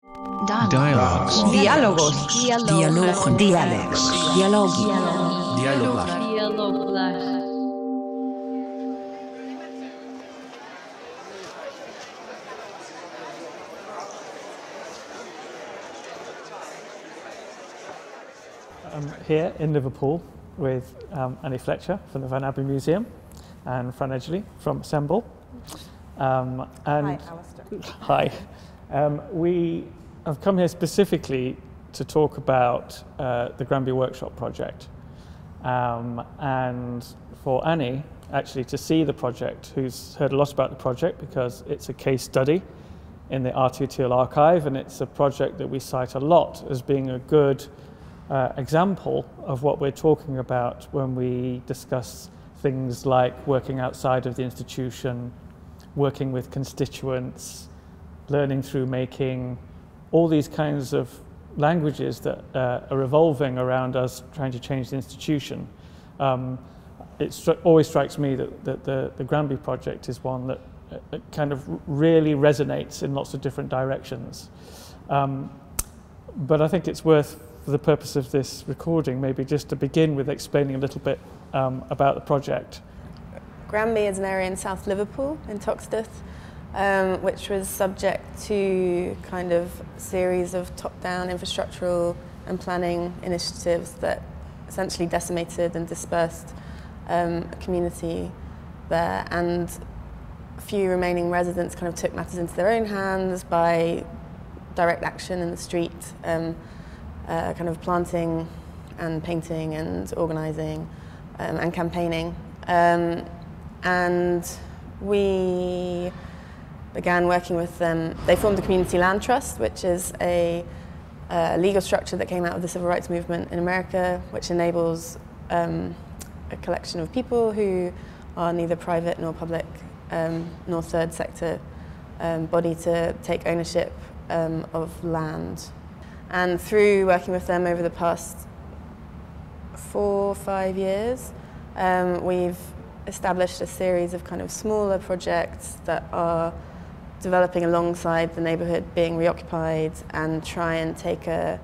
Dialogues. Diálogos. Dialogen. Dialogs. Dialogi. Dialoglar. I'm here in Liverpool with Fletcher from the Abbemuseum and Fran Edgerley from ASSEMBLE. Hi, Alistair. Hi. We have come here specifically to talk about the Granby Workshop project, and for Annie actually to see the project, who's heard a lot about the project because it's a case study in the RTTL archive, and it's a project that we cite a lot as being a good example of what we're talking about when we discuss things like working outside of the institution, working with constituents, learning through making, all these kinds of languages that are evolving around us trying to change the institution. It always strikes me that the Granby project is one that kind of really resonates in lots of different directions. But I think it's worth, for the purpose of this recording, maybe just to begin with explaining a little bit about the project. Granby is an area in South Liverpool, in Toxteth, which was subject to kind of a series of top-down infrastructural and planning initiatives that essentially decimated and dispersed a community there, and a few remaining residents kind of took matters into their own hands by direct action in the street, kind of planting and painting and organising and campaigning. And we began working with them. They formed the Community Land Trust, which is a legal structure that came out of the civil rights movement in America, which enables a collection of people who are neither private nor public nor third sector body to take ownership of land. And through working with them over the past 4 or 5 years, we've established a series of kind of smaller projects that are developing alongside the neighbourhood being reoccupied, and try and take a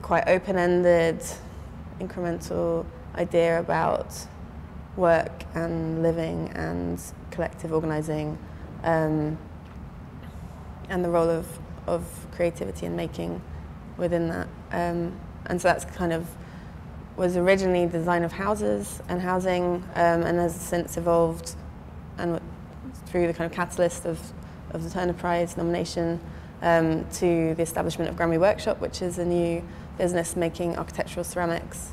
quite open-ended, incremental idea about work and living and collective organising, and the role of creativity and making within that. And so that's kind of was originally design of houses and housing, and has since evolved, and through the kind of catalyst of the Turner Prize nomination, to the establishment of Granby Workshop, which is a new business making architectural ceramics,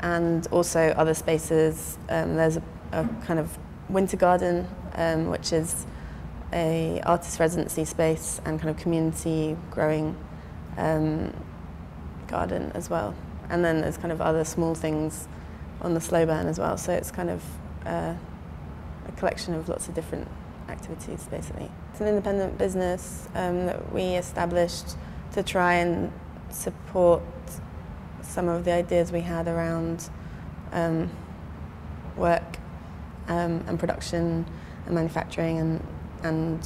and also other spaces. There's a kind of winter garden, which is a artist residency space and kind of community growing garden as well. And then there's kind of other small things on the slow burn as well. So it's kind of a collection of lots of different activities, basically. It's an independent business that we established to try and support some of the ideas we had around work and production and manufacturing, and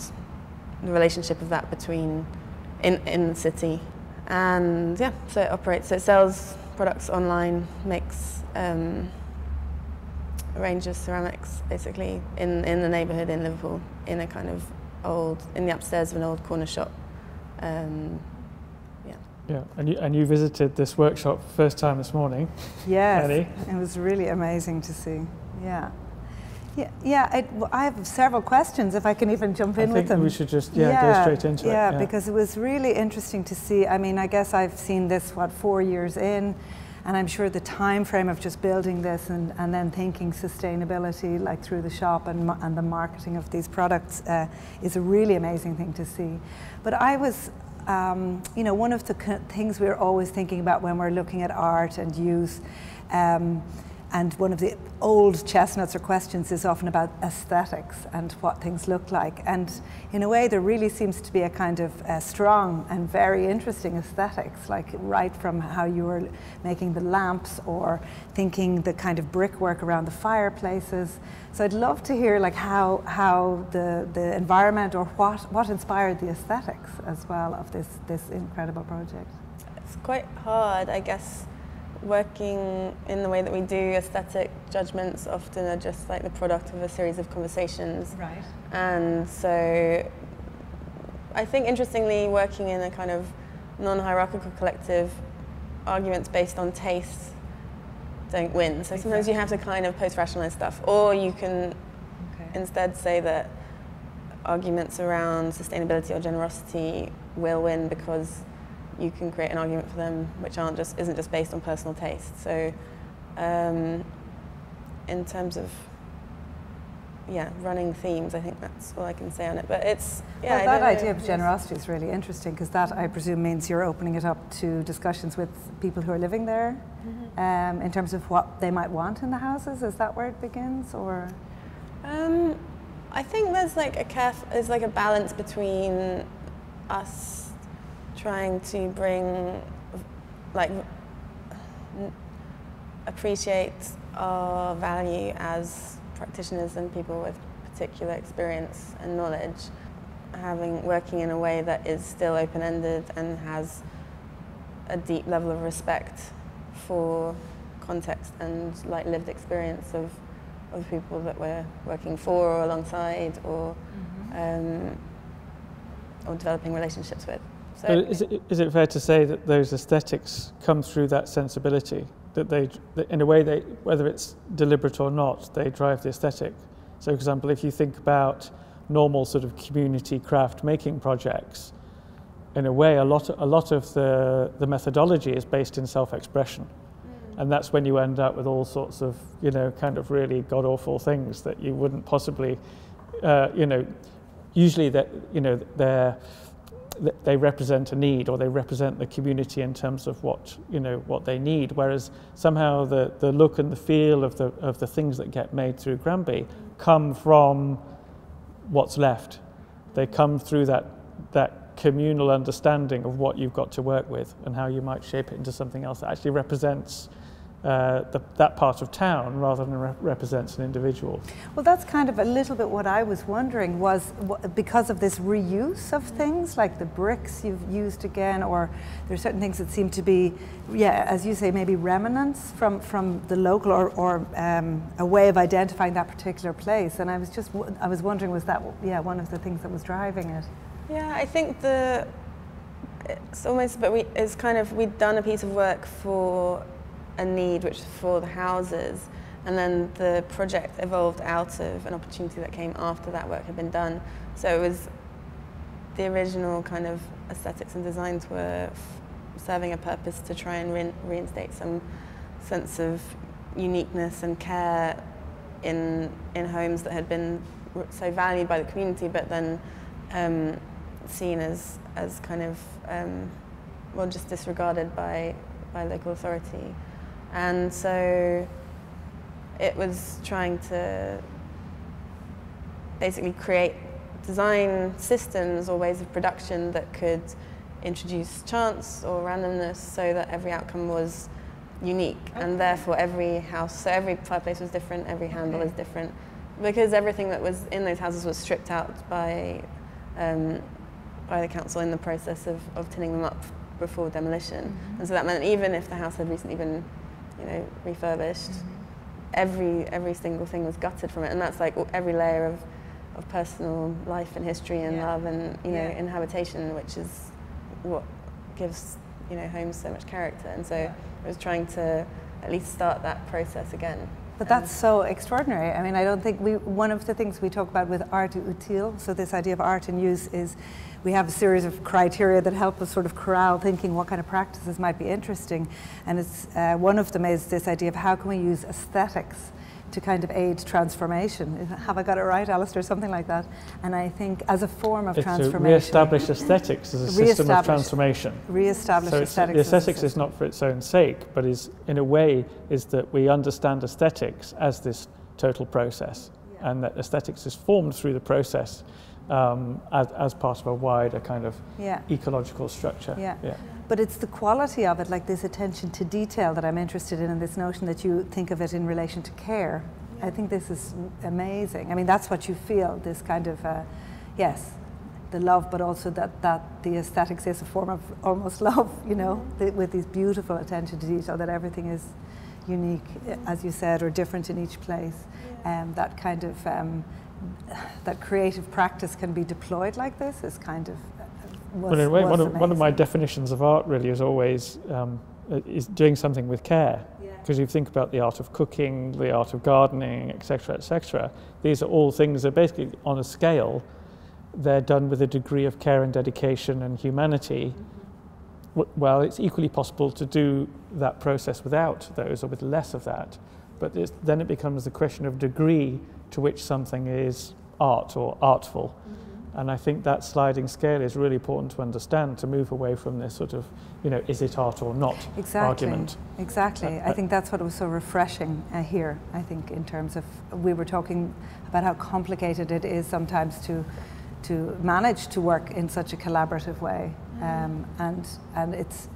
the relationship of that between in the city. And yeah, so it operates, so it sells products online, makes a range of ceramics basically in the neighbourhood in Liverpool, in a kind of in the upstairs of an old corner shop. Yeah, and you visited this workshop first time this morning. Yes, Annie. It was really amazing to see. Yeah. I have several questions, if I can even jump in with them. I think we should just go straight into it. Yeah, because it was really interesting to see. I mean, I guess I've seen this, 4 years in, and I'm sure the time frame of just building this and then thinking sustainability, like through the shop and the marketing of these products, is a really amazing thing to see. But I was, one of the things we're always thinking about when we're looking at art and use, And one of the old chestnuts or questions is often about aesthetics and what things look like. And in a way, there really seems to be a kind of strong and very interesting aesthetics, like right from how you were making the lamps or thinking the kind of brickwork around the fireplaces. So I'd love to hear like how the environment or what inspired the aesthetics as well of this incredible project. It's quite hard, I guess. Working in the way that we do, aesthetic judgments often are just like the product of a series of conversations. Right. And so I think interestingly, working in a kind of non-hierarchical collective, arguments based on taste don't win. So sometimes you have to kind of post-rationalize stuff, or you can instead say that arguments around sustainability or generosity will win because you can create an argument for them which isn't just based on personal taste. So in terms of running themes, I think that's all I can say on it. But it's well, that idea of generosity is really interesting, because that, I presume, means you're opening it up to discussions with people who are living there, in terms of what they might want in the houses. Is that where it begins, or? I think there's like a balance between us trying to appreciate our value as practitioners and people with particular experience and knowledge, working in a way that is still open-ended and has a deep level of respect for context and like lived experience of the people that we're working for or alongside or developing relationships with. So is it fair to say that those aesthetics come through that sensibility, that in a way, whether it's deliberate or not, they drive the aesthetic? So, for example, if you think about normal sort of community craft making projects, in a way, a lot of the methodology is based in self-expression, and that's when you end up with all sorts of kind of really god-awful things that you wouldn't possibly, usually they represent a need, or they represent the community in terms of what they need. Whereas somehow the look and the feel of the things that get made through Granby come from what's left. They come through that communal understanding of what you've got to work with and how you might shape it into something else that actually represents that part of town rather than represents an individual. Well, that's kind of a little bit what I was wondering, was because of this reuse of things, like the bricks you've used again, or there's certain things that seem to be, as you say, maybe remnants from the local or a way of identifying that particular place. And I was wondering, was that one of the things that was driving it? Yeah, I think it's almost, but we'd done a piece of work for a need, which was for the houses, and then the project evolved out of an opportunity that came after that work had been done. So it was the original kind of aesthetics and designs were serving a purpose to try and reinstate some sense of uniqueness and care in homes that had been so valued by the community, but then seen as kind of just disregarded by local authority. And so it was trying to basically design systems or ways of production that could introduce chance or randomness so that every outcome was unique. And therefore every house, so every fireplace was different, every handle is different, because everything that was in those houses was stripped out by the council in the process of tinning them up before demolition. And so that meant even if the house had recently been refurbished, every single thing was gutted from it, and that's like every layer of personal life and history and love and inhabitation, which is what gives homes so much character. And so it was trying to at least start that process again. But that's so extraordinary. I mean, I don't think one of the things we talk about with art utile, so this idea of art in use, is we have a series of criteria that help us sort of corral thinking what kind of practices might be interesting. And it's one of them is this idea of how can we use aesthetics to kind of aid transformation. Have I got it right, Alistair? Something like that. And I think as a form of transformation. To re-establish aesthetics as a system of transformation. Re-establish aesthetics. The aesthetics is not for its own sake, but is, in a way, is that we understand aesthetics as this total process, and that aesthetics is formed through the process as part of a wider kind of ecological structure. But it's the quality of it, like this attention to detail, that I'm interested in, and this notion that you think of it in relation to care. I think this is amazing. I mean, that's what you feel, this kind of, yes, the love, but also that the aesthetics is a form of almost love, you know, with this beautiful attention to detail, that everything is unique, as you said, or different in each place. That kind of, that creative practice can be deployed like this is kind of, well, in a way, one of my definitions of art really is always is doing something with care. Because you think about the art of cooking, the art of gardening, etc., etc. These are all things that basically, on a scale, they're done with a degree of care and dedication and humanity. Well, it's equally possible to do that process without those, or with less of that. But then it becomes the question of degree to which something is art or artful. And I think that sliding scale is really important to understand, to move away from this sort of, you know, is it art or not argument. Exactly. I think that's what was so refreshing here, I think, in terms of, we were talking about how complicated it is sometimes to manage to work in such a collaborative way. And it's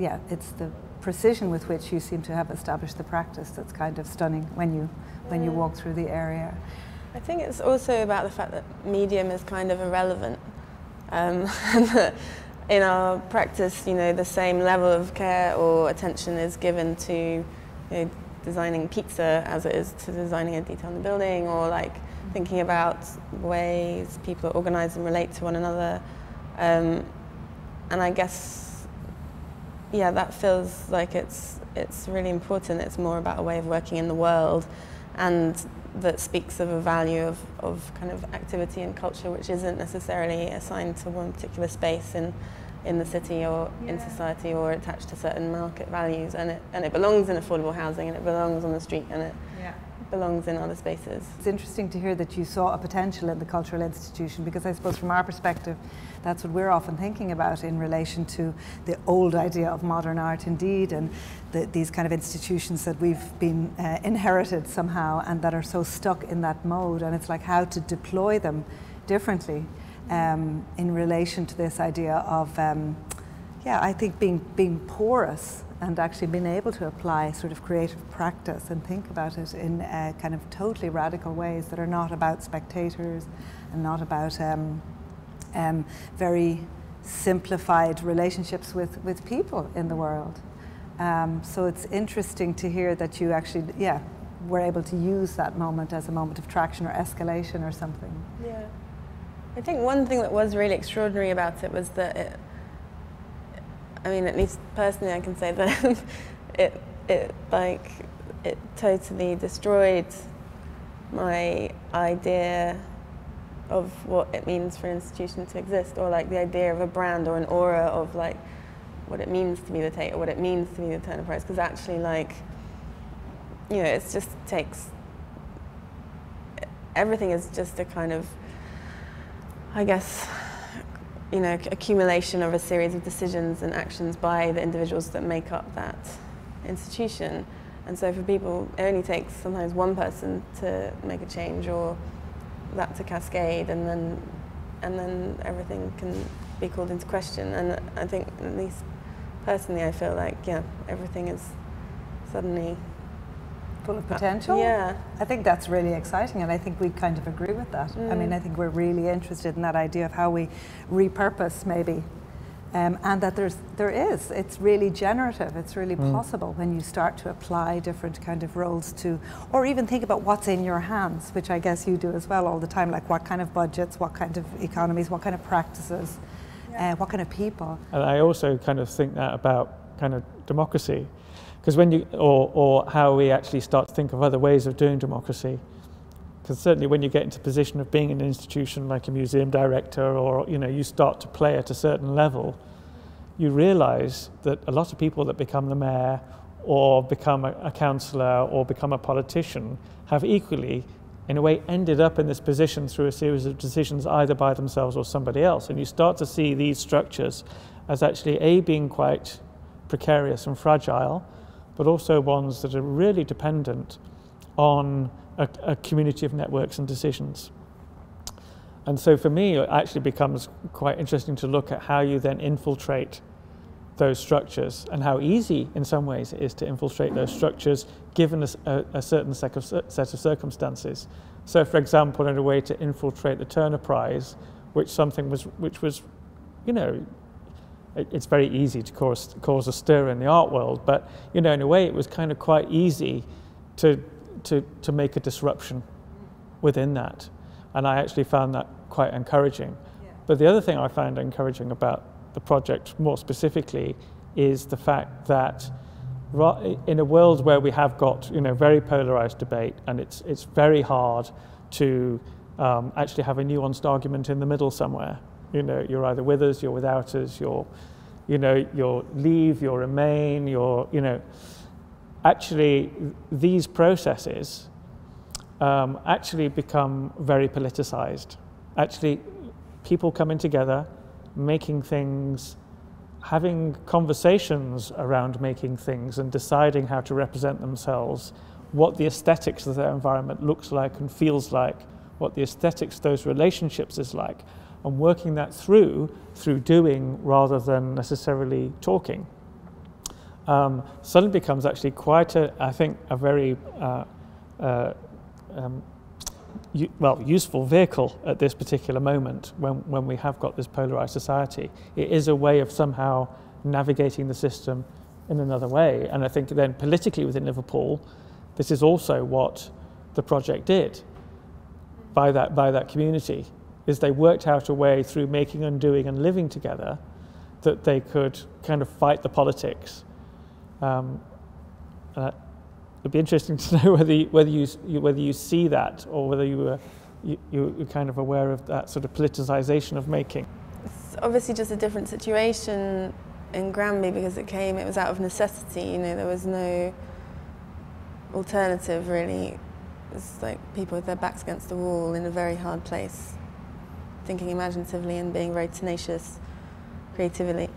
the precision with which you seem to have established the practice that's kind of stunning when you walk through the area. I think it's also about the fact that medium is kind of irrelevant. And that in our practice, you know, the same level of care or attention is given to, you know, designing pizza as it is to designing a detail in the building, or like thinking about ways people organise and relate to one another. And I guess, yeah, that feels like it's really important. It's more about a way of working in the world, and that speaks of a value of kind of activity and culture, which isn't necessarily assigned to one particular space in the city or in society, or attached to certain market values, and it belongs in affordable housing, and it belongs on the street, and it belongs in other spaces. It's interesting to hear that you saw a potential in the cultural institution, because I suppose from our perspective that's what we're often thinking about in relation to the old idea of modern art indeed, and these kind of institutions that we've been inherited somehow, and that are so stuck in that mode, and it's like how to deploy them differently in relation to this idea of I think being porous, and actually being able to apply sort of creative practice and think about it in kind of totally radical ways that are not about spectators and not about very simplified relationships with people in the world. So it's interesting to hear that you actually, were able to use that moment as a moment of traction or escalation or something. Yeah. I think one thing that was really extraordinary about it was that I mean, at least personally, I can say that it totally destroyed my idea of what it means for an institution to exist, or like the idea of a brand or an aura of like what it means to be the Tate, or what it means to be the Turner Prize. Because actually, like, you know, it's just takes, everything is just a kind of, I guess, you know, accumulation of a series of decisions and actions by the individuals that make up that institution. And so for people, it only takes sometimes one person to make a change, or that to cascade, and then everything can be called into question. And I think, at least personally, I feel like, everything is suddenly full of potential. Yeah. I think that's really exciting, and I think we kind of agree with that. I mean, I think we're really interested in that idea of how we repurpose maybe, and that it's really generative, it's really possible when you start to apply different kind of roles to, or even think about what's in your hands, which I guess you do as well all the time, like what kind of budgets, what kind of economies, what kind of practices, what kind of people. And I also kind of think that about kind of democracy. Because when you, or how we actually start to think of other ways of doing democracy. Because certainly when you get into a position of being in an institution like a museum director, or, you know, you start to play at a certain level, you realize that a lot of people that become the mayor or become a councillor or become a politician have equally, in a way, ended up in this position through a series of decisions either by themselves or somebody else. And you start to see these structures as actually being quite precarious and fragile, but also ones that are really dependent on a community of networks and decisions. And so for me, it actually becomes quite interesting to look at how you then infiltrate those structures and how easy in some ways it is to infiltrate those structures given a certain set of circumstances. So for example, in a way to infiltrate the Turner Prize, which was, you know, it's very easy to cause a stir in the art world, but you know, in a way it was kind of quite easy to make a disruption within that. And I actually found that quite encouraging. Yeah. But the other thing I found encouraging about the project more specifically is the fact that in a world where we have got, you know, very polarized debate, and it's very hard to actually have a nuanced argument in the middle somewhere. You know, you're either with us, you're without us, you're leave, you're remain, you know. Actually, these processes actually become very politicized. Actually, people coming together, making things, having conversations around making things and deciding how to represent themselves, what the aesthetics of their environment looks like and feels like, what the aesthetics of those relationships is like, and working that through doing rather than necessarily talking. Suddenly becomes actually quite I think a very useful vehicle at this particular moment when we have got this polarized society. It is a way of somehow navigating the system in another way. And I think then politically within Liverpool, this is also what the project did by that community, is they worked out a way through making, undoing and living together that they could kind of fight the politics. It'd be interesting to know whether you see that, or whether you're kind of aware of that sort of politicization of making. It's obviously just a different situation in Granby because it was out of necessity. You know, there was no alternative really. It's like people with their backs against the wall in a very hard place, thinking imaginatively and being very tenacious, creatively.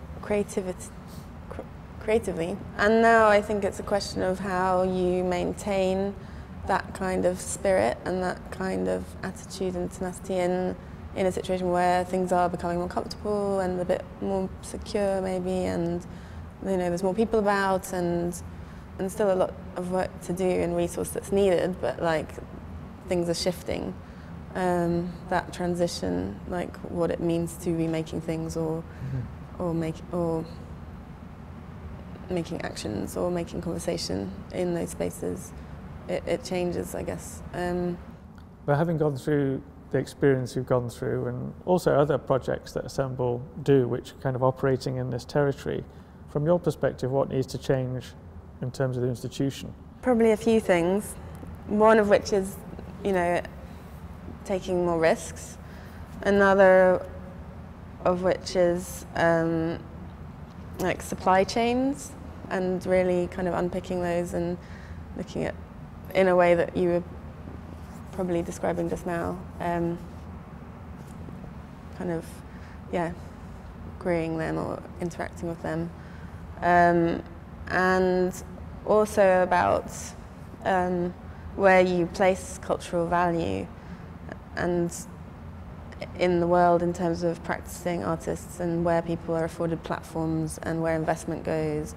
And now I think it's a question of how you maintain that kind of spirit and that kind of attitude and tenacity in a situation where things are becoming more comfortable and a bit more secure maybe, and you know, there's more people about and still a lot of work to do and resource that's needed, but like things are shifting. That transition, like what it means to be making things or making actions or making conversation in those spaces, it changes, I guess. But having gone through the experience you've gone through, and also other projects that Assemble do, which are kind of operating in this territory, from your perspective, what needs to change in terms of the institution? Probably a few things. One of which is, you know, taking more risks. Another of which is like supply chains, and really kind of unpicking those and looking at, in a way that you were probably describing just now, kind of, yeah, agreeing them or interacting with them. And also about where you place cultural value and in the world in terms of practicing artists, and where people are afforded platforms and where investment goes,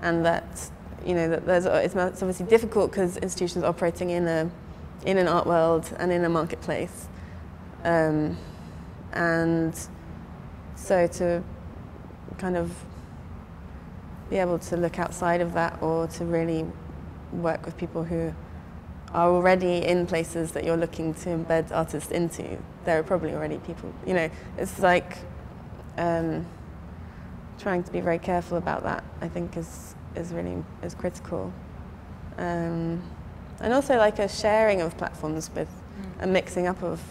and that, you know, that it's obviously difficult because institutions are operating in an art world and in a marketplace, and so to kind of be able to look outside of that, or to really work with people who are already in places that you're looking to embed artists into. There are probably already people, you know, it's like trying to be very careful about that, I think is critical. And also like a sharing of platforms with a mixing up of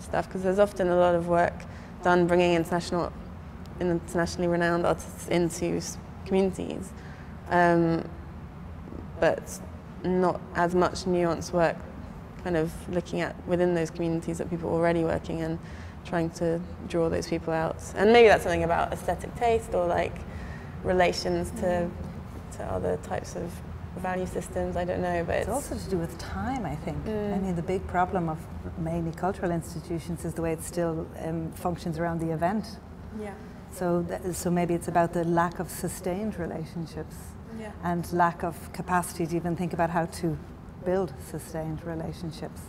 stuff, because there's often a lot of work done bringing internationally renowned artists into communities. but not as much nuanced work, kind of looking at within those communities that people are already working in, trying to draw those people out. And maybe that's something about aesthetic taste or like relations to other types of value systems, I don't know. But it's also to do with time, I think. I mean, the big problem of mainly cultural institutions is the way it still functions around the event. Yeah. So maybe it's about the lack of sustained relationships and lack of capacity to even think about how to build sustained relationships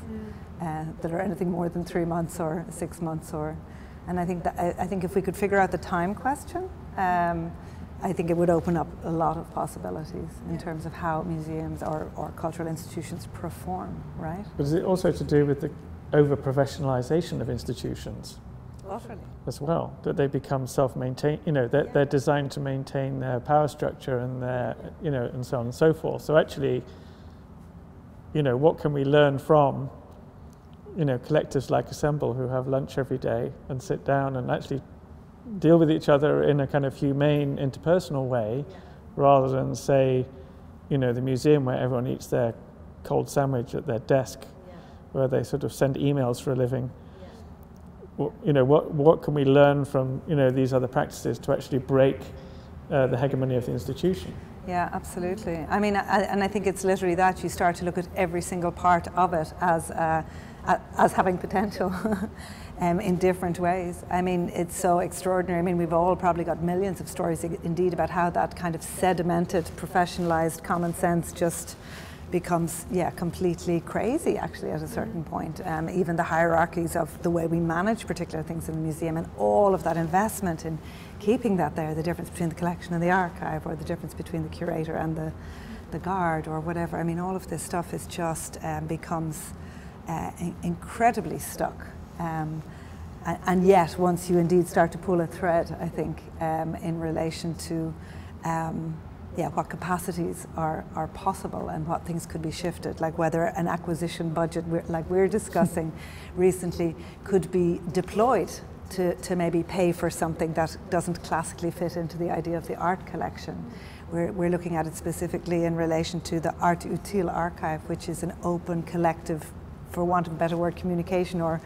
that are anything more than 3 months or 6 months. And I think if we could figure out the time question, I think it would open up a lot of possibilities in terms of how museums or cultural institutions perform, right? But is it also to do with the over-professionalisation of institutions? Utterly. As well, that they become self-maintained, they're designed to maintain their power structure and their, and so on and so forth. So actually, what can we learn from, collectives like Assemble who have lunch every day and sit down and actually deal with each other in a kind of humane, interpersonal way, rather than say, the museum where everyone eats their cold sandwich at their desk, where they sort of send emails for a living. What can we learn from these other practices to actually break the hegemony of the institution? Yeah, absolutely. I mean, and I think it's literally that you start to look at every single part of it as having potential in different ways. I mean, it's so extraordinary. I mean, we've all probably got millions of stories, indeed, about how that kind of sedimented, professionalized common sense just becomes, completely crazy, actually, at a certain point. Even the hierarchies of the way we manage particular things in the museum and all of that investment in keeping that there, the difference between the collection and the archive, or the difference between the curator and the guard, or whatever. I mean, all of this stuff is just becomes incredibly stuck. And yet, once you indeed start to pull a thread, I think, in relation to what capacities are possible and what things could be shifted, like whether an acquisition budget, like we're discussing recently, could be deployed to maybe pay for something that doesn't classically fit into the idea of the art collection. We're looking at it specifically in relation to the Art Utile archive, which is an open, collective, for want of a better word, communication or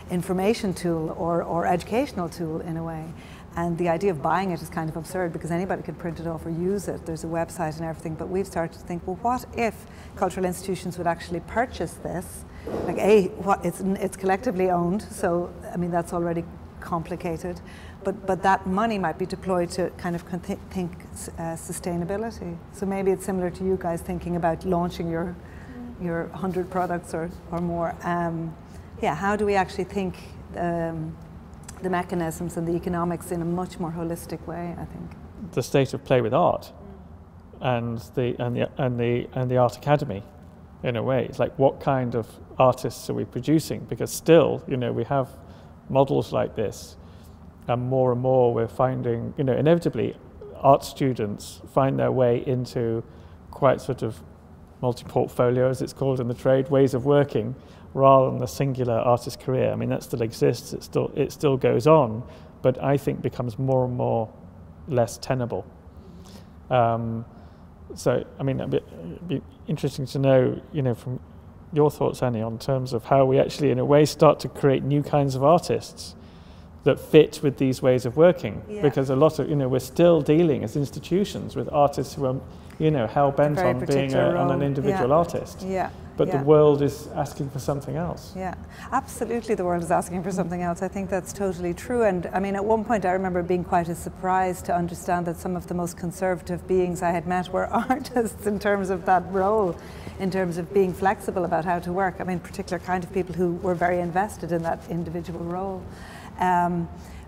information tool or educational tool in a way. And the idea of buying it is kind of absurd because anybody could print it off or use it. There's a website and everything, but we've started to think, well, what if cultural institutions would actually purchase this? Like, it's collectively owned, so I mean that's already complicated, but that money might be deployed to kind of think sustainability. So maybe it's similar to you guys thinking about launching your 100 products or more. How do we actually think the mechanisms and the economics in a much more holistic way, I think. The state of play with art and the art academy, in a way. It's like, what kind of artists are we producing? Because still, we have models like this, and more we're finding, inevitably art students find their way into quite sort of multi-portfolio, as it's called in the trade, ways of working, rather than the singular artist career. I mean, that still exists, it still goes on, but I think becomes more and more less tenable. So, I mean, it'd be interesting to know, from your thoughts, Annie, on terms of how we actually, in a way, start to create new kinds of artists that fit with these ways of working. Yeah. Because a lot of, we're still dealing as institutions with artists who are, hell-bent on being on an individual artist. Yeah. But the world is asking for something else. Yeah, absolutely the world is asking for something else. I think that's totally true. And I mean, at one point I remember being quite a surprise to understand that some of the most conservative beings I had met were artists in terms of that role, in terms of being flexible about how to work. I mean, particular kind of people who were very invested in that individual role.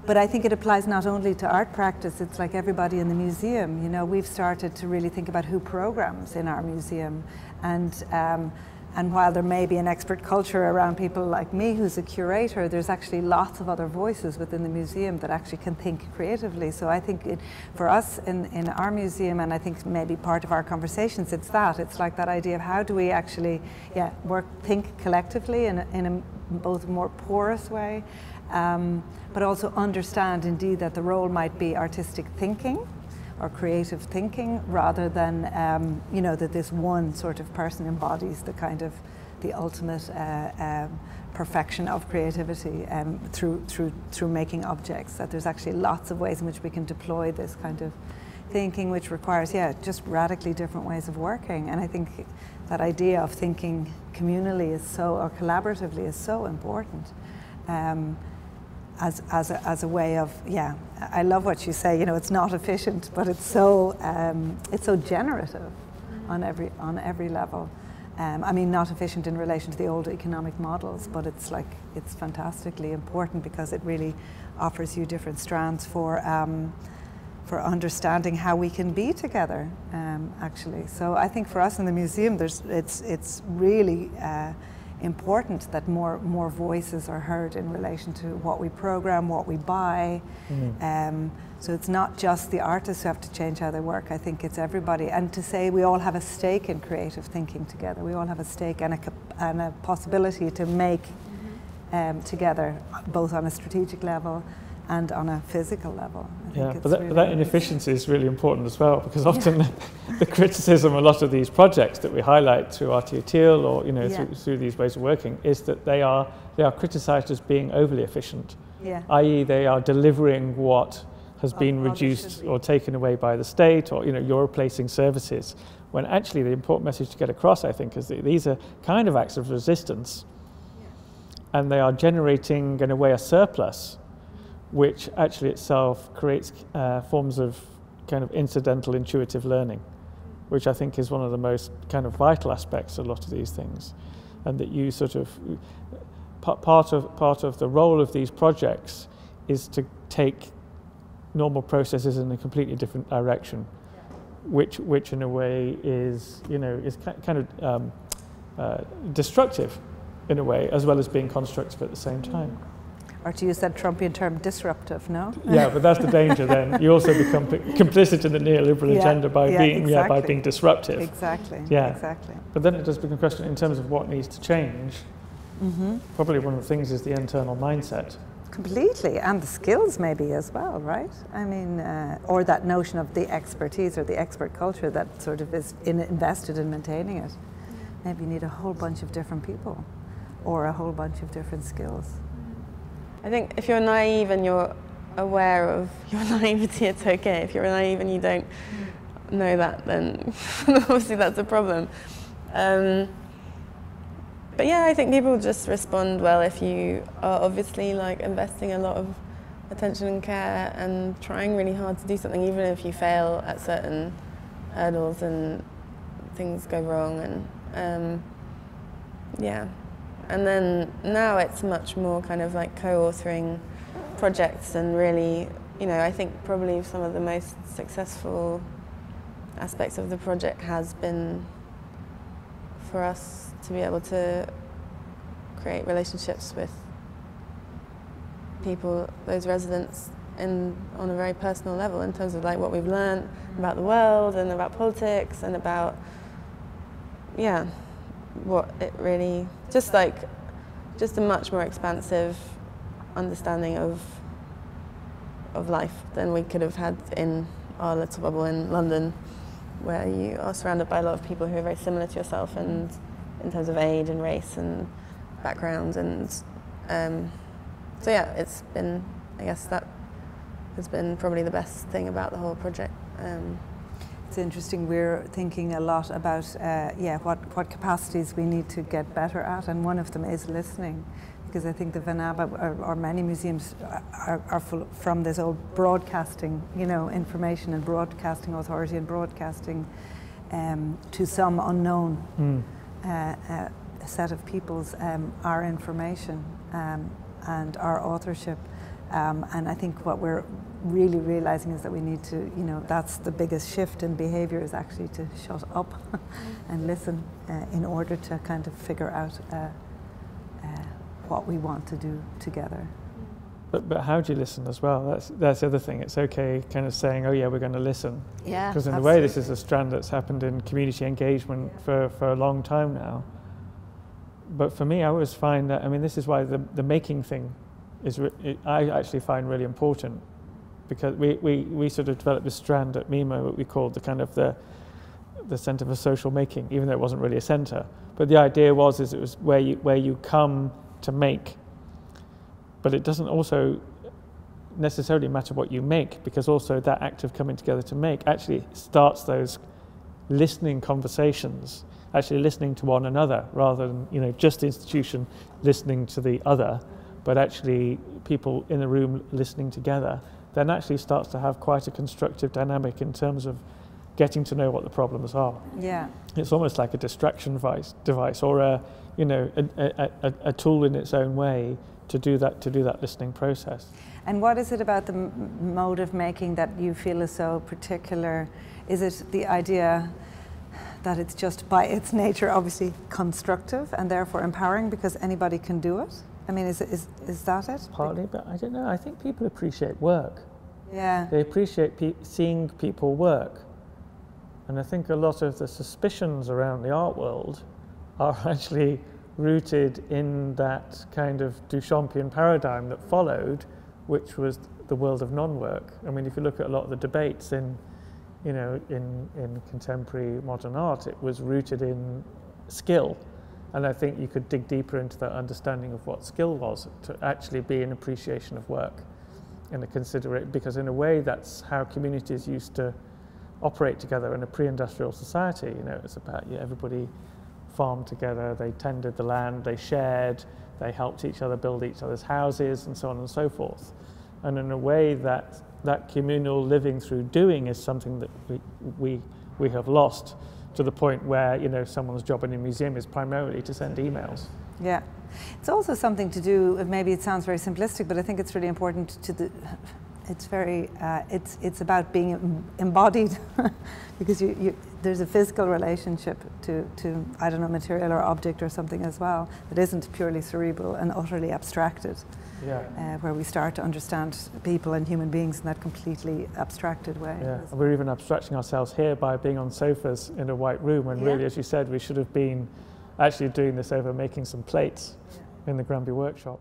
But I think it applies not only to art practice, it's like everybody in the museum. We've started to really think about who programs in our museum. And while there may be an expert culture around people like me who's a curator, there's actually lots of other voices within the museum that actually can think creatively. So I think for us in our museum, and I think maybe part of our conversations, it's like that idea of how do we actually think collectively in a both more porous way, but also understand indeed that the role might be artistic thinking, or creative thinking, rather than you know, that this one sort of person embodies the kind of the ultimate perfection of creativity through making objects. That there's actually lots of ways in which we can deploy this kind of thinking, which requires, just radically different ways of working. And I think that idea of thinking communally or collaboratively is so important. As a way of, I love what you say. You know, it's not efficient, but it's so generative on every level. I mean, not efficient in relation to the old economic models, but it's fantastically important because it really offers you different strands for understanding how we can be together, actually. So I think for us in the museum, it's really important that more voices are heard in relation to what we program, what we buy. So it's not just the artists who have to change how they work. I think it's everybody. And to say we all have a stake in creative thinking together. We all have a stake and a possibility to make together, both on a strategic level and on a physical level. But that inefficiency is really important as well, because often the criticism of a lot of these projects that we highlight through RTO Teal or through these ways of working is that they are criticised as being overly efficient, i.e. they are delivering what has been reduced or taken away by the state, or you're replacing services, when actually the important message to get across, I think, is that these are kind of acts of resistance, and they are generating in a way a surplus, which actually itself creates forms of kind of incidental intuitive learning, which I think is one of the most kind of vital aspects of a lot of these things. And that you sort of, part of the role of these projects is to take normal processes in a completely different direction, which in a way is kind of destructive in a way, as well as being constructive at the same time. Or to use that Trumpian term, disruptive, no? Yeah, but that's the danger then. You also become complicit in the neoliberal agenda by being disruptive. Exactly. Yeah. Exactly. But then it does become a question in terms of what needs to change. Probably one of the things is the internal mindset. Completely, and the skills maybe as well, right? I mean, or that notion of the expertise or the expert culture that sort of is invested in maintaining it. Maybe you need a whole bunch of different people or a whole bunch of different skills. I think if you're naive and you're aware of your naivety, it's okay. If you're naive and you don't know that, then obviously that's a problem. But yeah, I think people just respond well if you are obviously like investing a lot of attention and care and trying really hard to do something, even if you fail at certain hurdles and things go wrong. And and then now it's much more kind of like co-authoring projects, and really, I think probably some of the most successful aspects of the project has been for us to be able to create relationships with people, those residents, on a very personal level, in terms of like what we've learned about the world and about politics and about what it really, just a much more expansive understanding of life than we could have had in our little bubble in London, where you are surrounded by a lot of people who are very similar to yourself, and in terms of age and race and background. And so yeah, it's been, I guess that has been probably the best thing about the whole project. It's interesting, we're thinking a lot about what capacities we need to get better at, and one of them is listening, because I think the VNAB or many museums are full from this old broadcasting, information and broadcasting authority and broadcasting to some unknown set of people's our information and our authorship. And I think what we're really realizing is that we need to, that's the biggest shift in behavior, is actually to shut up and listen in order to kind of figure out what we want to do together. But how do you listen as well? That's the other thing. It's okay kind of saying, oh yeah, we're going to listen. Yeah, because in a way this is a strand that's happened in community engagement for a long time now. But for me, I always find that, this is why the making thing I actually find really important, because we sort of developed this strand at Mima, what we called the kind of the centre for social making, even though it wasn't really a centre. But the idea was it was where you come to make, but it doesn't also necessarily matter what you make, because also that act of coming together to make actually starts those listening conversations, actually listening to one another, rather than just the institution listening to the other, but actually people in the room listening together, then actually starts to have quite a constructive dynamic in terms of getting to know what the problems are. Yeah. It's almost like a distraction device or a tool in its own way to do that listening process. And what is it about the mode of making that you feel is so particular? Is it the idea that it's just by its nature obviously constructive and therefore empowering because anybody can do it? I mean, is that it? Partly, but I don't know. I think people appreciate work. Yeah. They appreciate seeing people work. And I think a lot of the suspicions around the art world are actually rooted in that kind of Duchampian paradigm that followed, which was the world of non-work. I mean, if you look at a lot of the debates in contemporary modern art, it was rooted in skill. And I think you could dig deeper into that understanding of what skill was to actually be an appreciation of work and to consider it, because in a way that's how communities used to operate together in a pre-industrial society. It's about everybody farmed together, they tended the land, they shared, they helped each other build each other's houses and so on and so forth. And in a way that communal living through doing is something that we have lost, to the point where someone's job in a museum is primarily to send emails. Yeah. It's also something to do, maybe it sounds very simplistic, but I think it's really important it's about being embodied because there's a physical relationship to I don't know, material or object or something as well that isn't purely cerebral and utterly abstracted. Yeah. Where we start to understand people and human beings in that completely abstracted way. Yeah. We're even abstracting ourselves here by being on sofas in a white room, when really, as you said, we should have been actually doing this over making some plates in the Granby workshop.